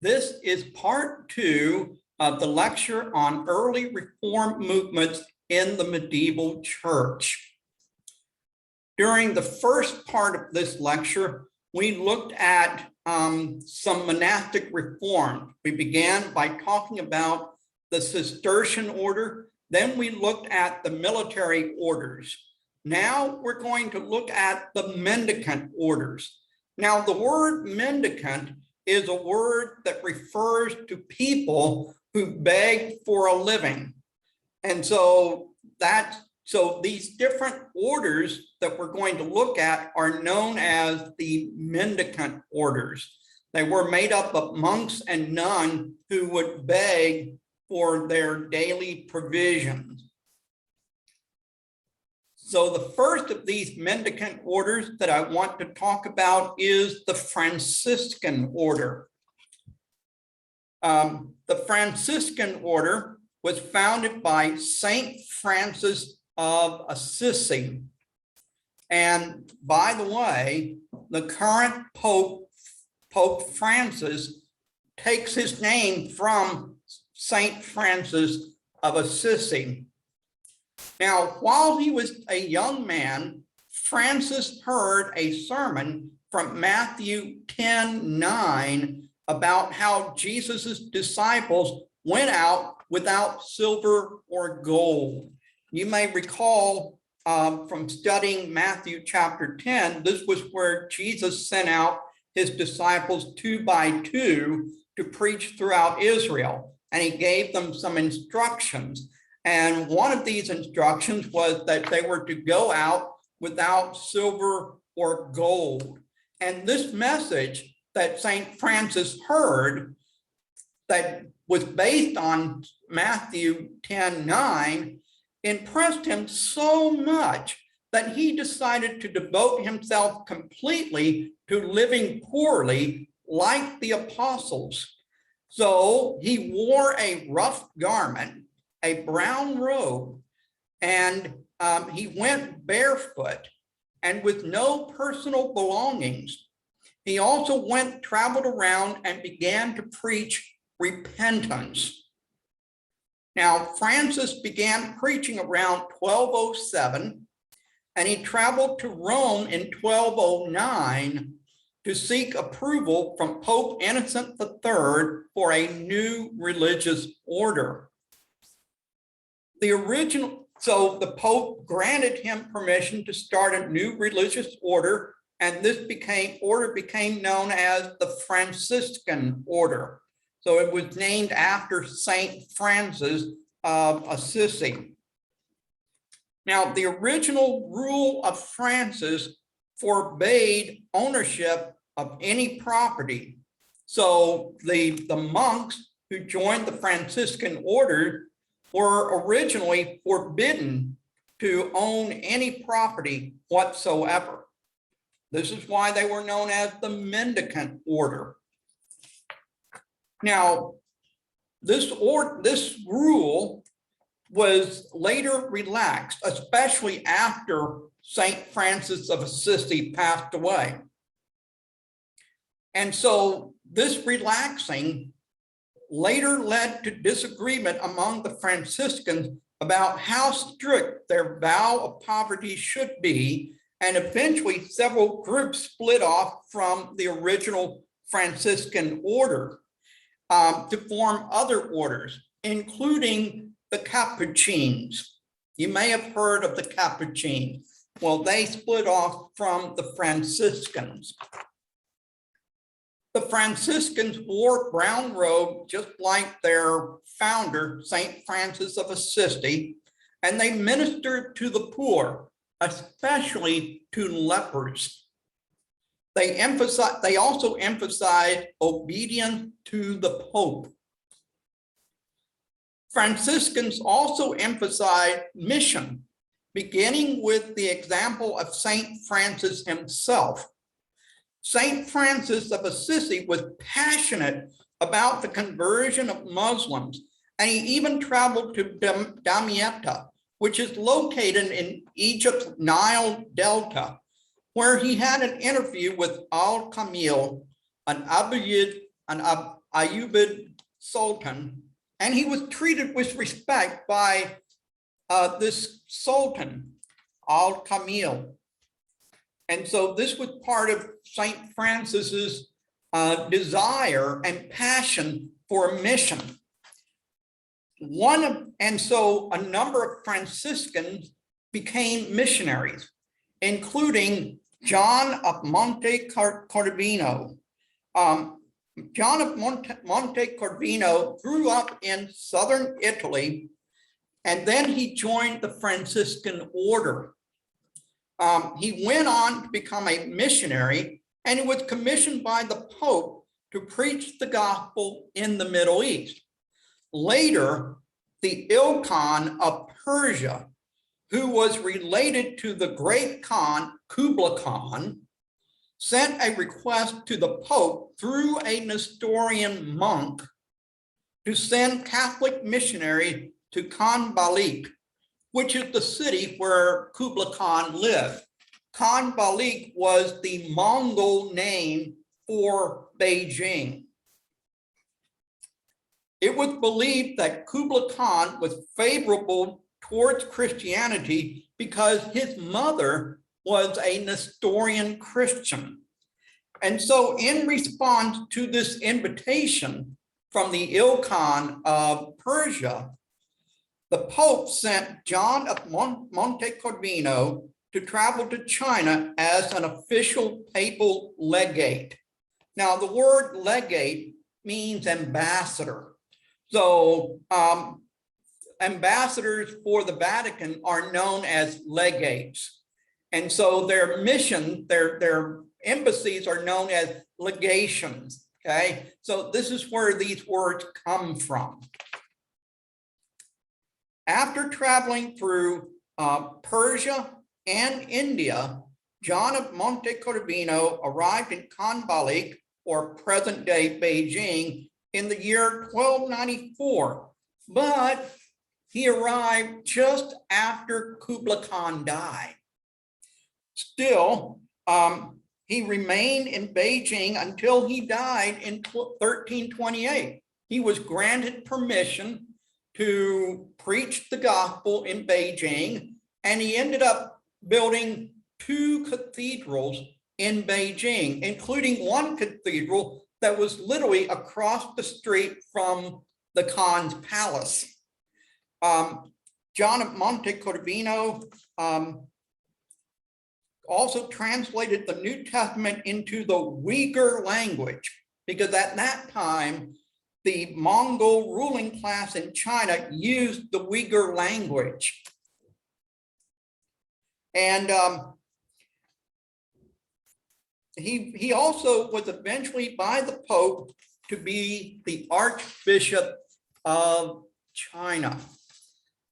This is part 2 of the lecture on early Reform movements in the medieval church. During the first part of this lecture, we looked at some monastic reform. We began by talking about the Cistercian order. Then we looked at the military orders. Now we're going to look at the mendicant orders. Now, the word mendicant is a word that refers to people who beg for a living. And so these different orders that we're going to look at are known as the mendicant orders. They were made up of monks and nuns who would beg for their daily provisions. So the first of these mendicant orders that I want to talk about is the Franciscan order. The Franciscan order was founded by Saint Francis of Assisi. And by the way, the current Pope Francis, takes his name from Saint Francis of Assisi. Now, while he was a young man, Francis heard a sermon from Matthew 10:9 about how Jesus's disciples went out without silver or gold. You may recall from studying Matthew chapter 10, this was where Jesus sent out his disciples 2 by 2 to preach throughout Israel, and he gave them some instructions. And one of these instructions was that they were to go out without silver or gold. And this message that St. Francis heard, that was based on Matthew 10:9, impressed him so much that he decided to devote himself completely to living poorly like the apostles. So he wore a rough garment, a brown robe, and he went barefoot and with no personal belongings. He also traveled around and began to preach repentance. Now, Francis began preaching around 1207, and he traveled to Rome in 1209 to seek approval from Pope Innocent III for a new religious order. So the Pope granted him permission to start a new religious order, and this order became known as the Franciscan order. So it was named after Saint Francis of Assisi. Now, the original rule of Francis forbade ownership of any property. So the monks who joined the Franciscan order were originally forbidden to own any property whatsoever. This is why they were known as the mendicant order. Now, this rule was later relaxed, especially after Saint Francis of Assisi passed away. And so this relaxing later led to disagreement among the Franciscans about how strict their vow of poverty should be, and eventually several groups split off from the original Franciscan order to form other orders, including the Capuchins. You may have heard of the Capuchins. Well, they split off from the Franciscans. The Franciscans wore brown robe, just like their founder, Saint Francis of Assisi, and they ministered to the poor, especially to lepers. They also emphasized obedience to the Pope. Franciscans also emphasized mission, beginning with the example of Saint Francis himself. Saint Francis of Assisi was passionate about the conversion of Muslims, and he even traveled to Damietta, which is located in Egypt's Nile Delta, where he had an interview with Al-Kamil, an Ayyubid Sultan, and he was treated with respect by this Sultan, Al-Kamil. And so this was part of St. Francis's desire and passion for a mission. And so a number of Franciscans became missionaries, including John of Monte Corvino. John of Monte Corvino grew up in southern Italy, and then he joined the Franciscan order. He went on to become a missionary, and he was commissioned by the Pope to preach the gospel in the Middle East. Later, the Ilkhan of Persia, who was related to the great Khan, Kublai Khan, sent a request to the Pope through a Nestorian monk to send Catholic missionaries to Khan Balik, which is the city where Kublai Khan lived. Khan Balik was the Mongol name for Beijing. It was believed that Kublai Khan was favorable towards Christianity because his mother was a Nestorian Christian. And so in response to this invitation from the Ilkhan of Persia, the Pope sent John of Monte Corvino to travel to China as an official papal legate. Now, the word legate means ambassador. So ambassadors for the Vatican are known as legates. And so their mission, their embassies are known as legations, okay? So this is where these words come from. After traveling through Persia and India, John of Monte Corvino arrived in Khan Balik, or present-day Beijing, in the year 1294, but he arrived just after Kublai Khan died. Still, he remained in Beijing until he died in 1328. He was granted permission to preach the gospel in Beijing, and he ended up building 2 cathedrals in Beijing, including one cathedral that was literally across the street from the Khan's palace. John of Monte Corvino also translated the New Testament into the Uyghur language, because at that time, the Mongol ruling class in China used the Uyghur language. And he also was eventually by the Pope to be the Archbishop of China.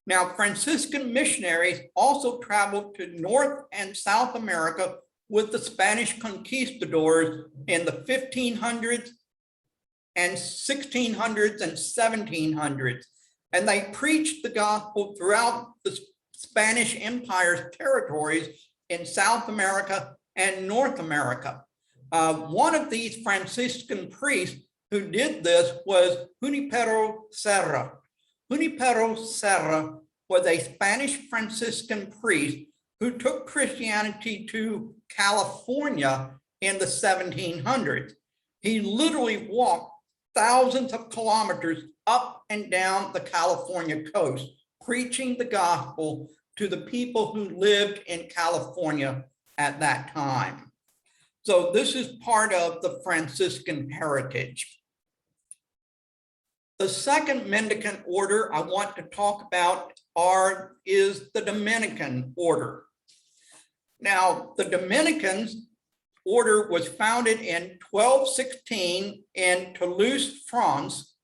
Now, Franciscan missionaries also traveled to North and South America with the Spanish conquistadors in the 1500s and 1600s and 1700s. And they preached the gospel throughout the Spanish Empire's territories in South America and North America. One of these Franciscan priests who did this was Junipero Serra. Junipero Serra was a Spanish Franciscan priest who took Christianity to California in the 1700s. He literally walked thousands of kilometers up and down the California coast, preaching the gospel to the people who lived in California at that time. So this is part of the Franciscan heritage. The second mendicant order I want to talk about is the Dominican order. Now, the Dominicans order was founded in 1216 in Toulouse, France,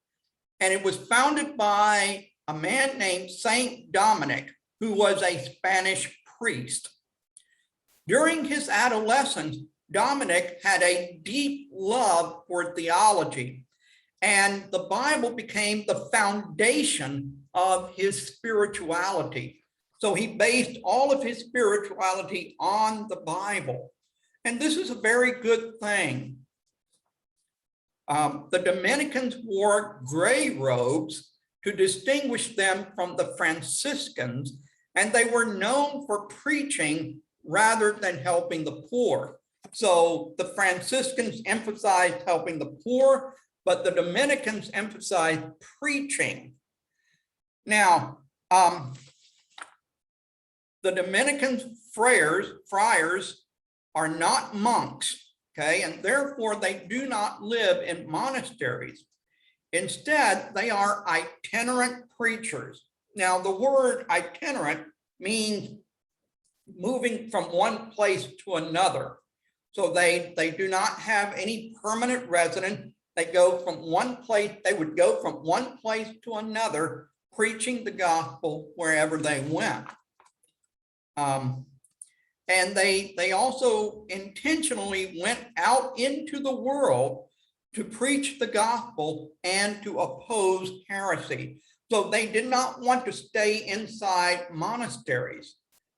and it was founded by a man named Saint Dominic, who was a Spanish priest. During his adolescence, Dominic had a deep love for theology, and the Bible became the foundation of his spirituality. So he based all of his spirituality on the Bible. And this is a very good thing. The Dominicans wore gray robes to distinguish them from the Franciscans, and they were known for preaching rather than helping the poor. So the Franciscans emphasized helping the poor, but the Dominicans emphasized preaching. Now, the Dominican friars are not monks, okay, and therefore they do not live in monasteries. Instead, they are itinerant preachers. Now, the word itinerant means moving from one place to another. So they do not have any permanent residence. They go from one place, they would go from one place to another, preaching the gospel wherever they went. And they also intentionally went out into the world to preach the gospel and to oppose heresy. So they did not want to stay inside monasteries,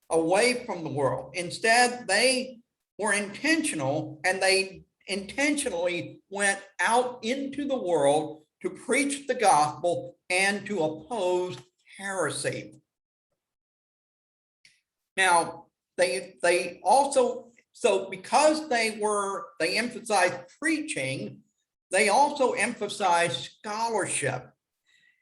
away from the world. Instead, they were intentional, and they intentionally went out into the world to preach the gospel and to oppose heresy. Now, they also, so because they emphasized preaching, they also emphasized scholarship.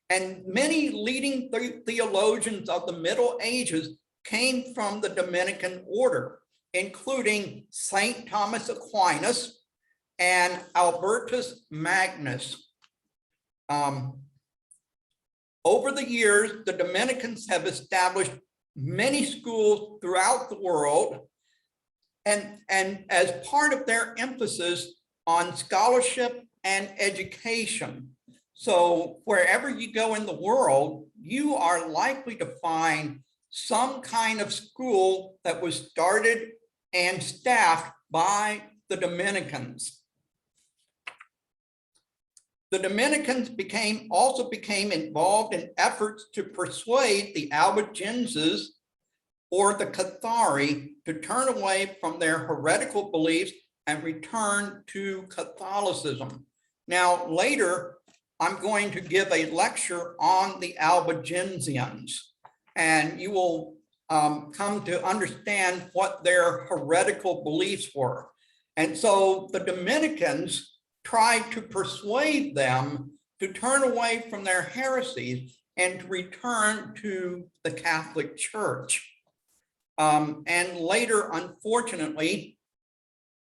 And many leading theologians of the Middle Ages came from the Dominican order, including St. Thomas Aquinas and Albertus Magnus. Over the years, the Dominicans have established many schools throughout the world, and as part of their emphasis on scholarship and education. So wherever you go in the world, you are likely to find some kind of school that was started and staffed by the Dominicans. The Dominicans also became involved in efforts to persuade the Albigensians or the Cathars to turn away from their heretical beliefs and return to Catholicism. Now, later, I'm going to give a lecture on the Albigensians, and you will come to understand what their heretical beliefs were. And so the Dominicans tried to persuade them to turn away from their heresies and to return to the Catholic Church. And later, unfortunately,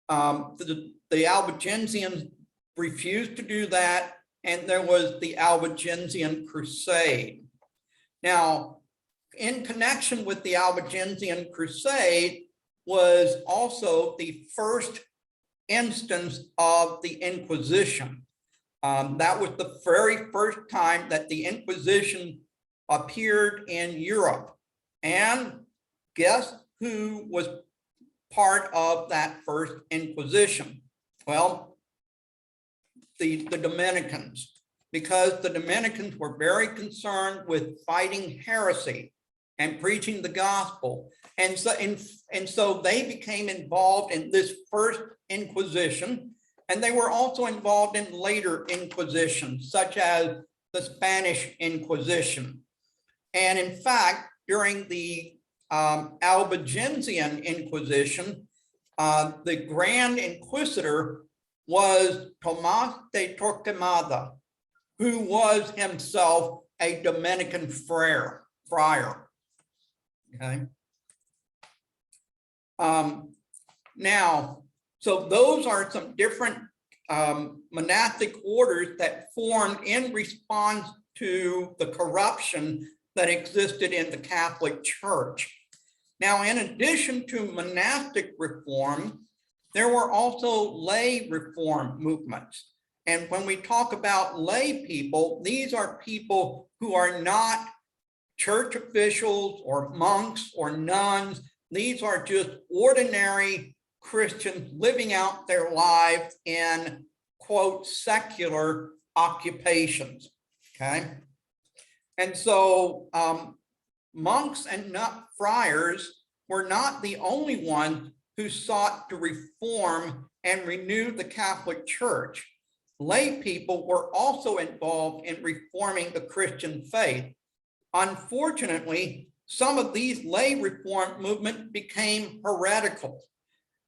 the Albigensians refused to do that, and there was the Albigensian Crusade. Now, in connection with the Albigensian Crusade was also the first instance of the Inquisition. That was the very first time that the Inquisition appeared in Europe. And guess who was part of that first Inquisition? Well, the Dominicans, because the Dominicans were very concerned with fighting heresy and preaching the gospel. And so they became involved in this first Inquisition, and they were also involved in later Inquisitions, such as the Spanish Inquisition. And in fact, during the Albigensian Inquisition, the Grand Inquisitor was Tomás de Torquemada, who was himself a Dominican friar. Okay. Now, so those are some different monastic orders that formed in response to the corruption that existed in the Catholic Church. Now, in addition to monastic reform, there were also lay reform movements. And when we talk about lay people, these are people who are not church officials or monks or nuns. These are just ordinary Christians living out their lives in, quote, secular occupations, okay? And so monks and friars were not the only ones who sought to reform and renew the Catholic Church. lay people were also involved in reforming the Christian faith. Unfortunately, some of these lay reform movements became heretical.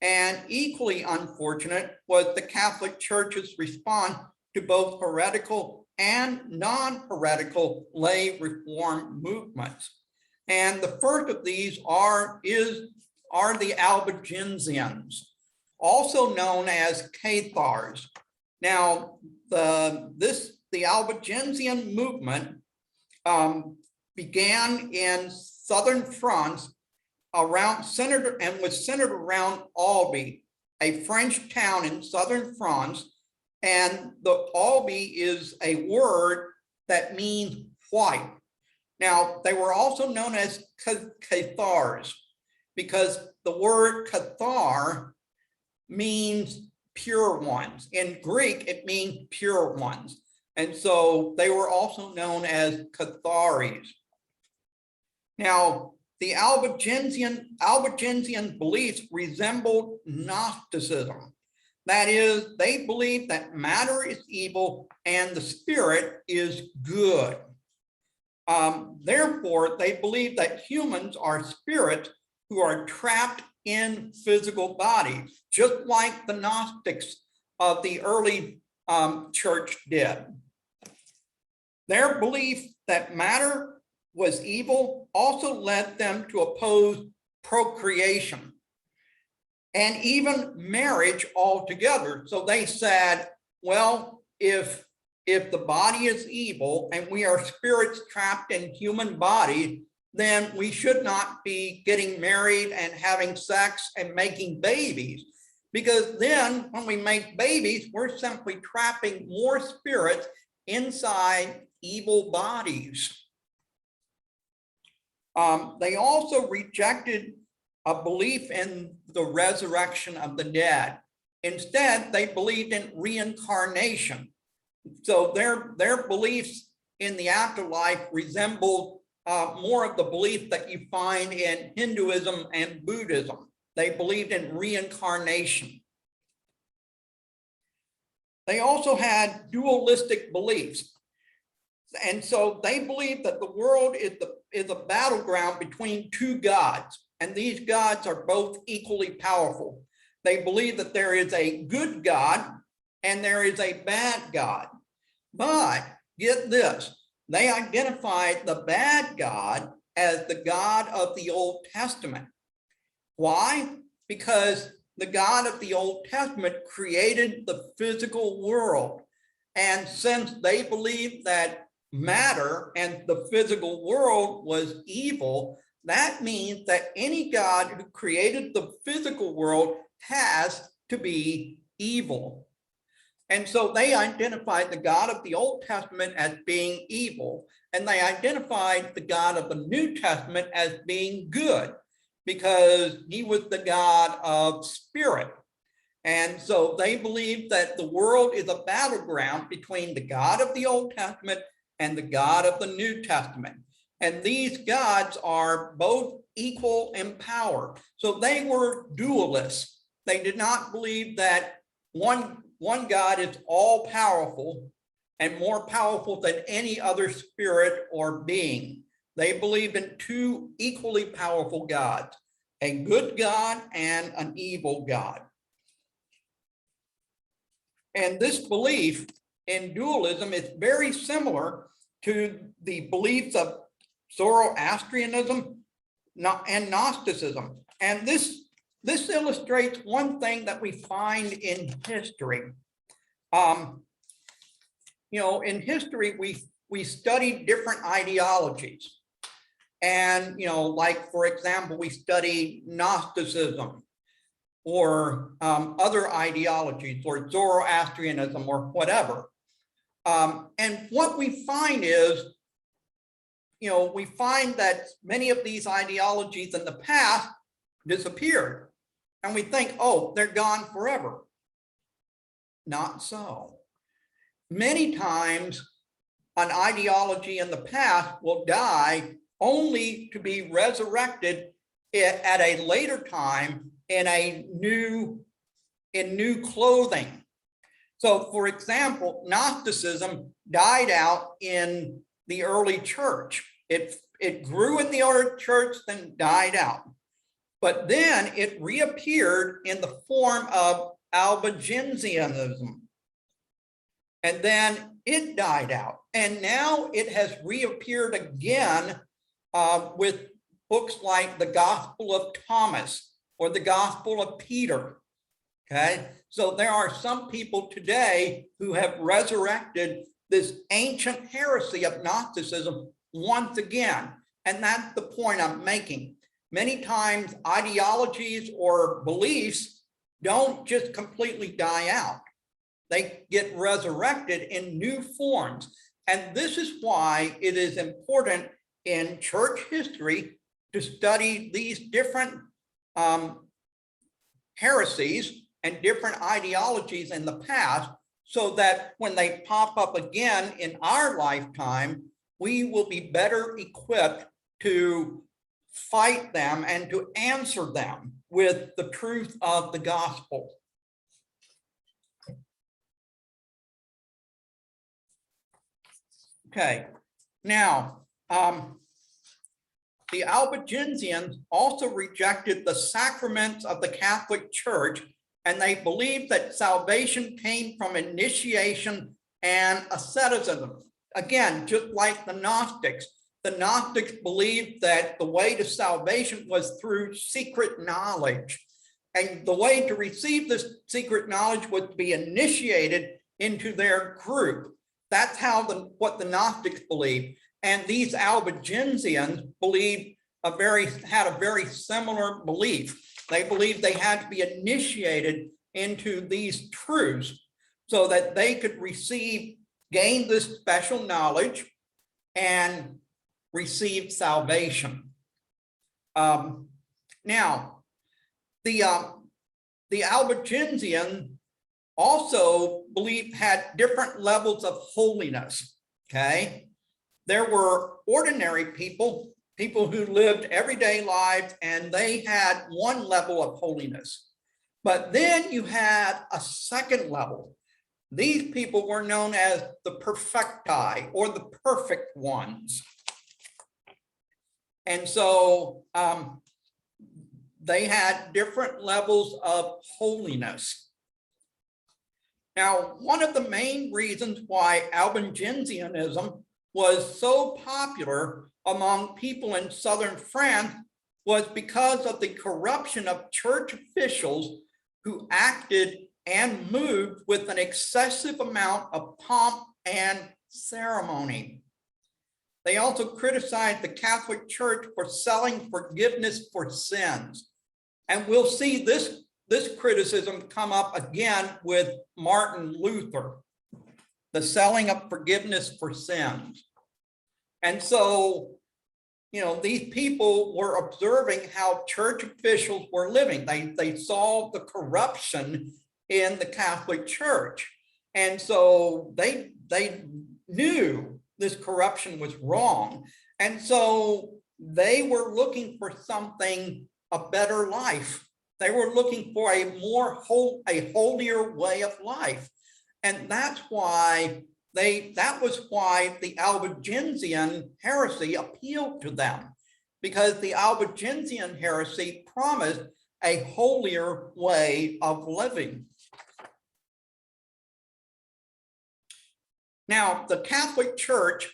And equally unfortunate was the Catholic Church's response to both heretical and non-heretical lay reform movements. And the first of these are the Albigensians, also known as Cathars. Now, the Albigensian movement began in southern France was centered around Albi, a French town in southern France. And the Albi is a word that means white. Now, they were also known as Cathars because the word Cathar means pure ones. In Greek, it means pure ones. And so they were also known as Catharis. Now, the Albigensian beliefs resembled Gnosticism. That is, they believed that matter is evil and the spirit is good. Therefore, they believe that humans are spirits who are trapped in physical bodies, just like the Gnostics of the early church did. Their belief that matter was evil also led them to oppose procreation and even marriage altogether. So they said, well, if the body is evil and we are spirits trapped in human bodies, then we should not be getting married and having sex and making babies. Because then when we make babies, we're simply trapping more spirits inside evil bodies. They also rejected a belief in the resurrection of the dead. Instead, they believed in reincarnation. So their beliefs in the afterlife resembled more of the belief that you find in Hinduism and Buddhism. They believed in reincarnation. They also had dualistic beliefs. And so they believed that the world is a battleground between two gods, and these gods are both equally powerful. They believe that there is a good God and there is a bad God. But get this, they identified the bad God as the God of the Old Testament. Why? Because the God of the Old Testament created the physical world. And since they believed that matter and the physical world was evil, that means that any God who created the physical world has to be evil. And so they identified the God of the Old Testament as being evil, and they identified the God of the New Testament as being good, because he was the God of spirit. And so they believed that the world is a battleground between the God of the Old Testament and the God of the New Testament. And these gods are both equal in power. So they were dualists. They did not believe that one God is all powerful and more powerful than any other spirit or being. They believed in two equally powerful gods, a good God and an evil God. And this belief in dualism is very similar to the beliefs of Zoroastrianism and Gnosticism. And this illustrates one thing that we find in history. In history, we study different ideologies. And, like, for example, we study Gnosticism or other ideologies or Zoroastrianism or whatever. And what we find is, we find that many of these ideologies in the past disappeared. And we think, oh, they're gone forever. Not so. Many times, an ideology in the past will die only to be resurrected at a later time in new clothing. So, for example, Gnosticism died out in the early church. It grew in the early church, then died out. But then it reappeared in the form of Albigensianism. And then it died out. And now it has reappeared again with books like the Gospel of Thomas or the Gospel of Peter. Okay, so there are some people today who have resurrected this ancient heresy of Gnosticism once again. And that's the point I'm making. Many times ideologies or beliefs don't just completely die out. They get resurrected in new forms. And this is why it is important in church history to study these different heresies and different ideologies in the past, so that when they pop up again in our lifetime, we will be better equipped to fight them and to answer them with the truth of the gospel. Okay, now, the Albigensians also rejected the sacraments of the Catholic Church, and they believed that salvation came from initiation and asceticism. Again, just like the Gnostics believed that the way to salvation was through secret knowledge. And the way to receive this secret knowledge was to be initiated into their group. That's how what the Gnostics believed. And these Albigensians had a very similar belief. They believed they had to be initiated into these truths so that they could gain this special knowledge and receive salvation. Now, the Albigensian also had different levels of holiness, okay? There were ordinary people who lived everyday lives, and they had one level of holiness. But then you had a second level. These people were known as the perfecti, or the perfect ones. And so they had different levels of holiness. Now, one of the main reasons why Albigensianism was so popular among people in southern France was because of the corruption of church officials who acted and moved with an excessive amount of pomp and ceremony. They also criticized the Catholic Church for selling forgiveness for sins. And we'll see this criticism come up again with Martin Luther, the selling of forgiveness for sins. And so, these people were observing how church officials were living. They saw the corruption in the Catholic Church. And so they knew this corruption was wrong. And so they were looking for a better life. They were looking for a holier way of life. And that was why the Albigensian heresy appealed to them, because the Albigensian heresy promised a holier way of living. Now, the Catholic Church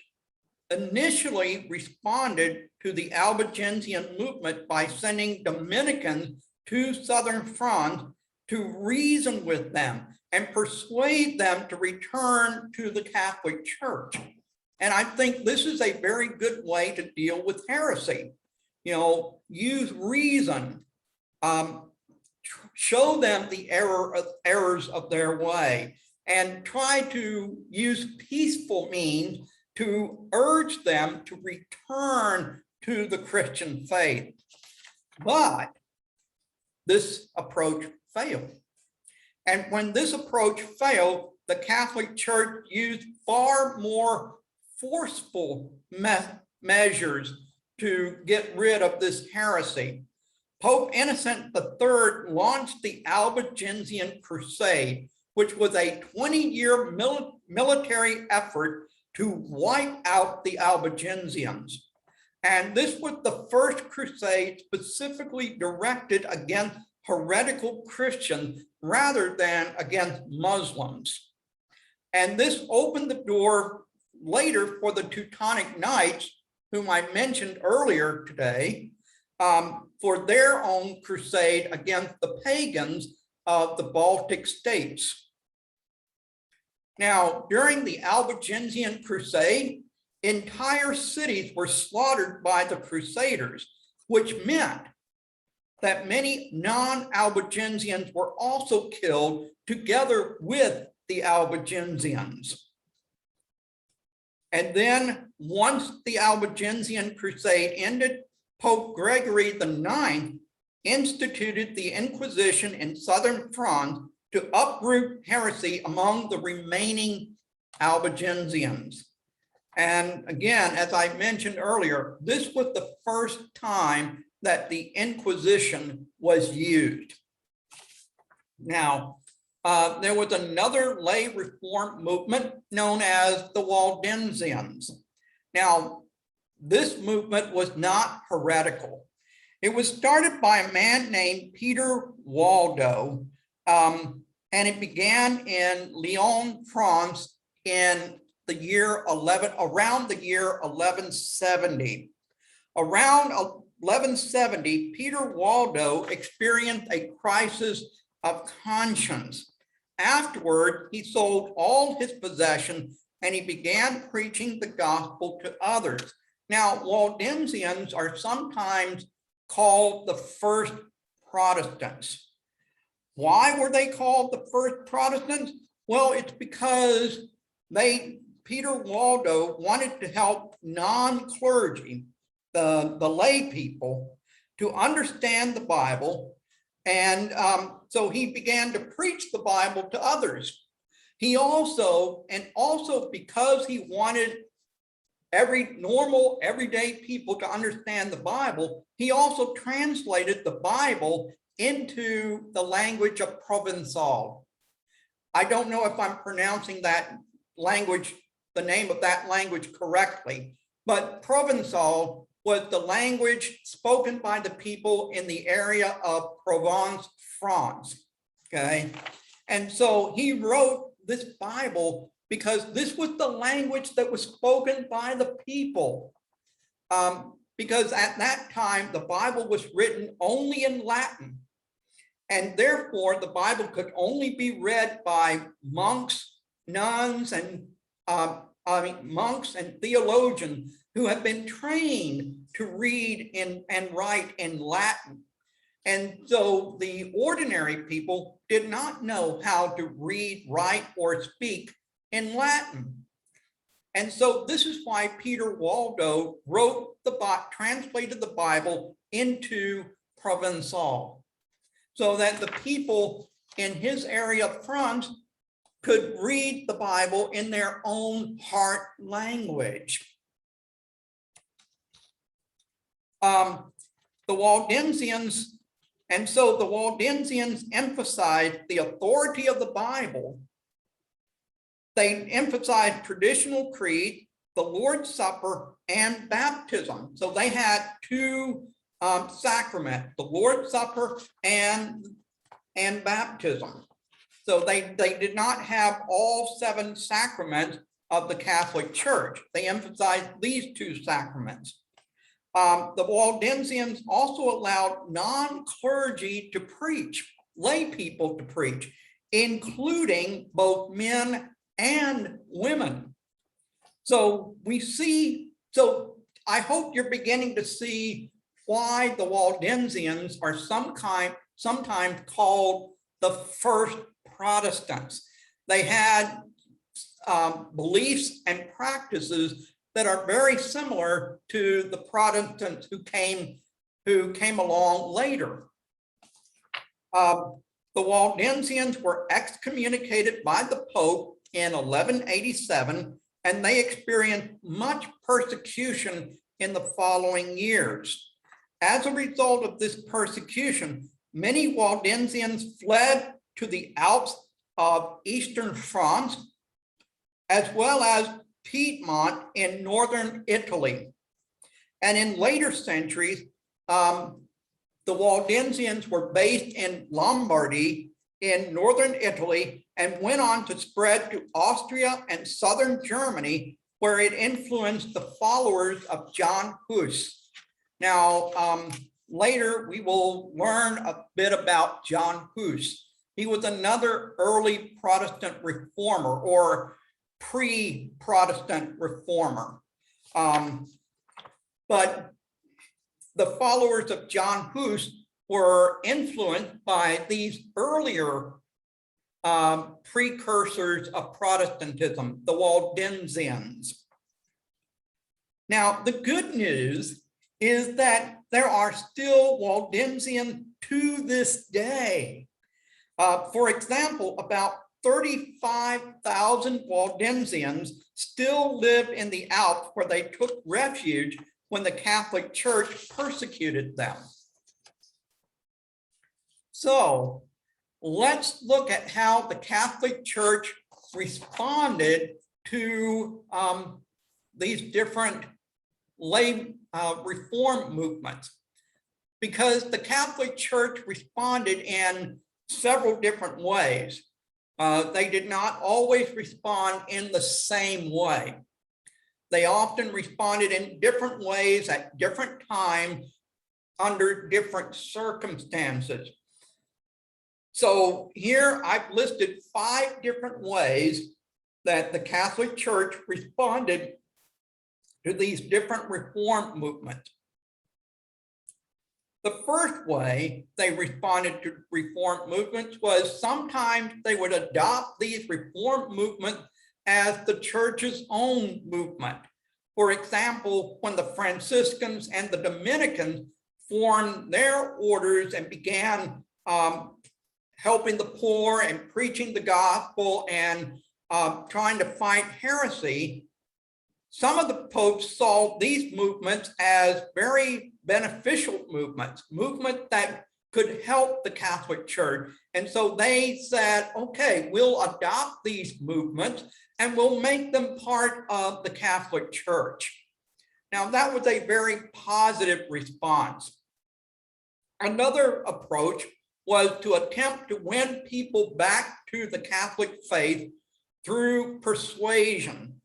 initially responded to the Albigensian movement by sending Dominicans to southern France to reason with them and persuade them to return to the Catholic Church. And I think this is a very good way to deal with heresy. Use reason, show them the errors of their way, and try to use peaceful means to urge them to return to the Christian faith. But this approach failed. And when this approach failed, the Catholic Church used far more forceful measures to get rid of this heresy. Pope Innocent III launched the Albigensian Crusade, which was a 20-year military effort to wipe out the Albigensians. And this was the first crusade specifically directed against heretical Christians rather than against Muslims. And this opened the door later for the Teutonic Knights, whom I mentioned earlier today, for their own crusade against the pagans of the Baltic states. Now, during the Albigensian crusade, entire cities were slaughtered by the Crusaders, which meant that many non-Albigensians were also killed together with the Albigensians. And then once the Albigensian crusade ended, Pope Gregory IX instituted the Inquisition in southern France to uproot heresy among the remaining Albigensians. And again, as I mentioned earlier, this was the first time that the Inquisition was used. Now, there was another lay reform movement known as the Waldensians. Now, this movement was not heretical. It was started by a man named Peter Waldo, and it began in Lyon, France in the year around the year 1170. Around 1170, Peter Waldo experienced a crisis of conscience. Afterward, he sold all his possessions and he began preaching the gospel to others. Now, Waldensians are sometimes called the first Protestants. Why were they called the first Protestants? Well, it's because Peter Waldo wanted to help non-clergy, the lay people, to understand the Bible. And so he began to preach the Bible to others. He also because he wanted everyday people to understand the Bible, he also translated the Bible into the language of Provençal. I don't know if I'm pronouncing that language, the name of that language correctly, but Provençal was the language spoken by the people in the area of Provence, France, okay? And so he wrote this Bible because this was the language that was spoken by the people. Because at that time, the Bible was written only in Latin. And therefore, the Bible could only be read by monks, nuns, and monks and theologians who have been trained to read and write in Latin. And so the ordinary people did not know how to read, write, or speak in Latin. And so this is why Peter Waldo translated the Bible into Provençal, so that the people in his area of France could read the Bible in their own heart language. The Waldensians emphasized the authority of the Bible. They emphasized traditional creed, the Lord's Supper, and baptism. So they had two sacraments, the Lord's Supper and baptism. So they did not have all 7 sacraments of the Catholic Church. They emphasized these 2 sacraments. The Waldensians also allowed non-clergy to preach, lay people to preach, including both men and women. So I hope you're beginning to see why the Waldensians are sometimes called the first Protestants. They had beliefs and practices that are very similar to the Protestants who came along later. The Waldensians were excommunicated by the Pope in 1187, and they experienced much persecution in the following years. As a result of this persecution, many Waldensians fled to the Alps of eastern France, as well as Piedmont in northern Italy. And in later centuries, the Waldensians were based in Lombardy in northern Italy and went on to spread to Austria and southern Germany, where it influenced the followers of John Hus. Now, later we will learn a bit about John Hus. He was another early Protestant reformer or pre-Protestant reformer. But the followers of John Hus were influenced by these earlier precursors of Protestantism, the Waldensians. Now, the good news is that there are still Waldensians to this day. For example, about 35,000 Waldensians still live in the Alps, where they took refuge when the Catholic Church persecuted them. So let's look at how the Catholic Church responded to these different lay reform movements, because the Catholic Church responded in several different ways. They did not always respond in the same way. They often responded in different ways at different times under different circumstances. So here I've listed 5 different ways that the Catholic Church responded to these different reform movements. The first way they responded to reform movements was sometimes they would adopt these reform movements as the church's own movement. For example, when the Franciscans and the Dominicans formed their orders and began helping the poor and preaching the gospel and trying to fight heresy, some of the popes saw these movements as very beneficial movements that could help the Catholic Church. And so they said, okay, we'll adopt these movements and we'll make them part of the Catholic Church. Now, that was a very positive response. Another approach was to attempt to win people back to the Catholic faith through persuasion.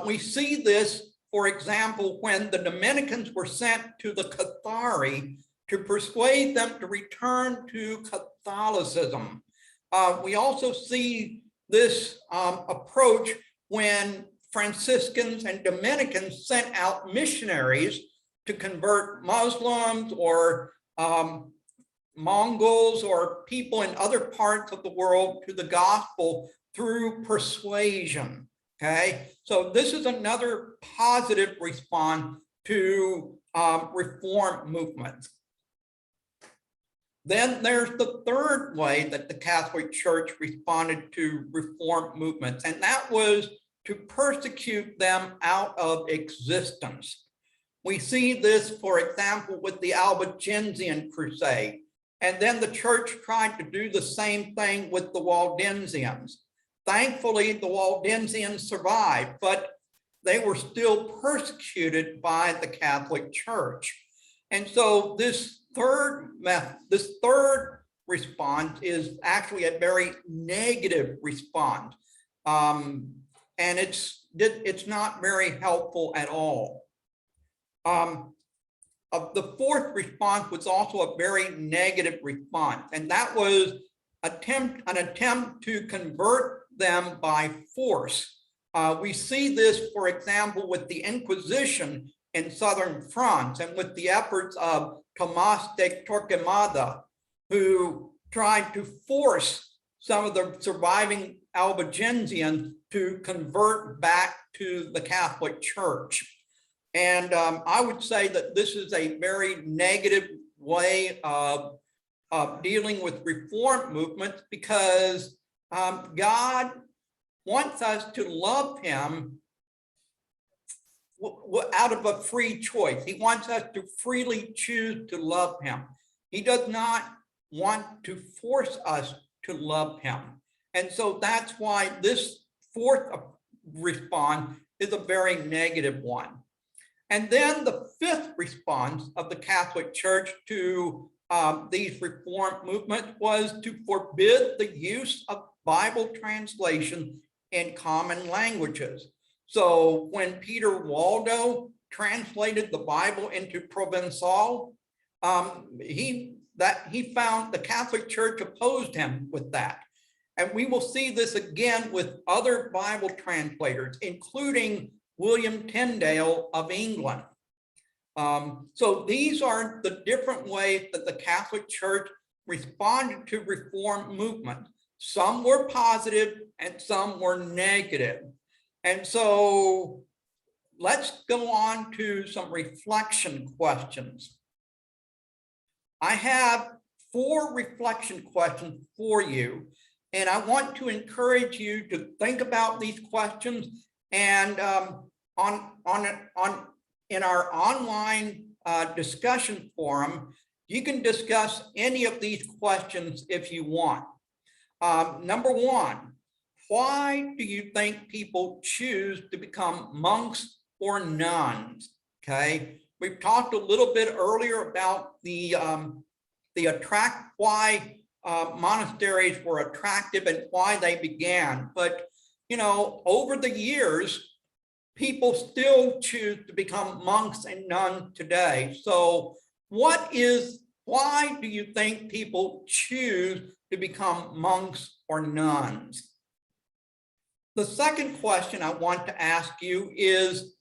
We see this, for example, when the Dominicans were sent to the Cathars to persuade them to return to Catholicism. We also see this approach when Franciscans and Dominicans sent out missionaries to convert Muslims or Mongols or people in other parts of the world to the gospel through persuasion. Okay, so this is another positive response to reform movements. Then there's the third way that the Catholic Church responded to reform movements, and that was to persecute them out of existence. We see this, for example, with the Albigensian crusade, and then the church tried to do the same thing with the Waldensians. Thankfully, the Waldensians survived, but they were still persecuted by the Catholic Church. And so this third response is actually a very negative response. And it's not very helpful at all. The fourth response was also a very negative response, and that was an attempt to convert them by force. We see this, for example, with the Inquisition in southern France and with the efforts of Tomás de Torquemada, who tried to force some of the surviving Albigensians to convert back to the Catholic Church. And I would say that this is a very negative way of dealing with reform movements, because God wants us to love him out of a free choice. He wants us to freely choose to love him. He does not want to force us to love him. And so that's why this fourth response is a very negative one. And then the fifth response of the Catholic Church to these reform movements was to forbid the use of Bible translation in common languages. So when Peter Waldo translated the Bible into Provençal, he found the Catholic Church opposed him with that. And we will see this again with other Bible translators, including William Tyndale of England. So these are the different ways that the Catholic Church responded to reform movements. Some were positive and some were negative. And so let's go on to some reflection questions. I have 4 reflection questions for you, and I want to encourage you to think about these questions. And in our online discussion forum, you can discuss any of these questions if you want. Number 1, why do you think people choose to become monks or nuns? Okay, we've talked a little bit earlier about why monasteries were attractive and why they began. But, you know, over the years, people still choose to become monks and nuns today. So why do you think people choose to become monks or nuns? The second question I want to ask you is,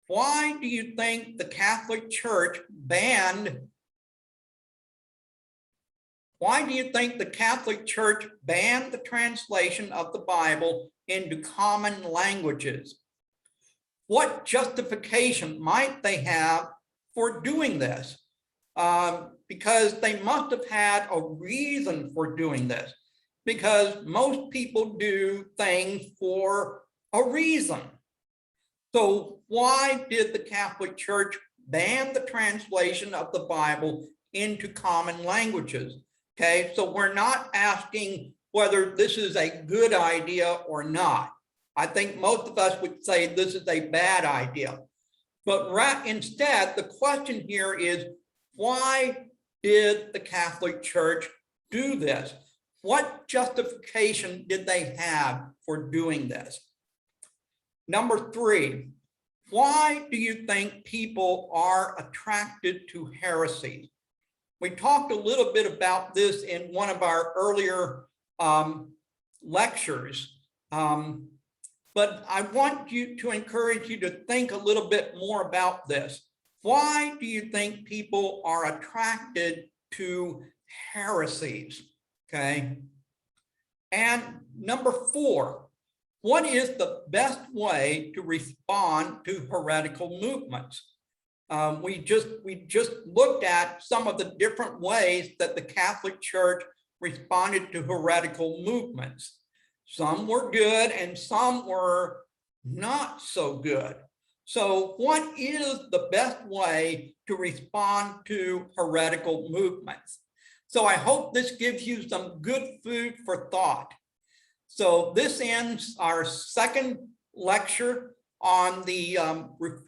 why do you think the Catholic Church banned the translation of the Bible into common languages? What justification might they have for doing this? Because they must have had a reason for doing this, because most people do things for a reason. So why did the Catholic Church ban the translation of the Bible into common languages? Okay, so we're not asking whether this is a good idea or not. I think most of us would say this is a bad idea. But instead, the question here is, why did the Catholic Church do this? What justification did they have for doing this? Number 3, why do you think people are attracted to heresies? We talked a little bit about this in one of our earlier lectures, but I want to encourage you to think a little bit more about this. Why do you think people are attracted to heresies? Okay. And number 4, what is the best way to respond to heretical movements? We just looked at some of the different ways that the Catholic Church responded to heretical movements. Some were good and some were not so good. So what is the best way to respond to heretical movements? So I hope this gives you some good food for thought. So this ends our second lecture on the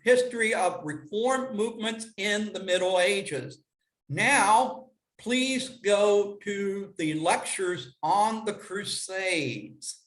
history of reform movements in the Middle Ages. Now, please go to the lectures on the Crusades.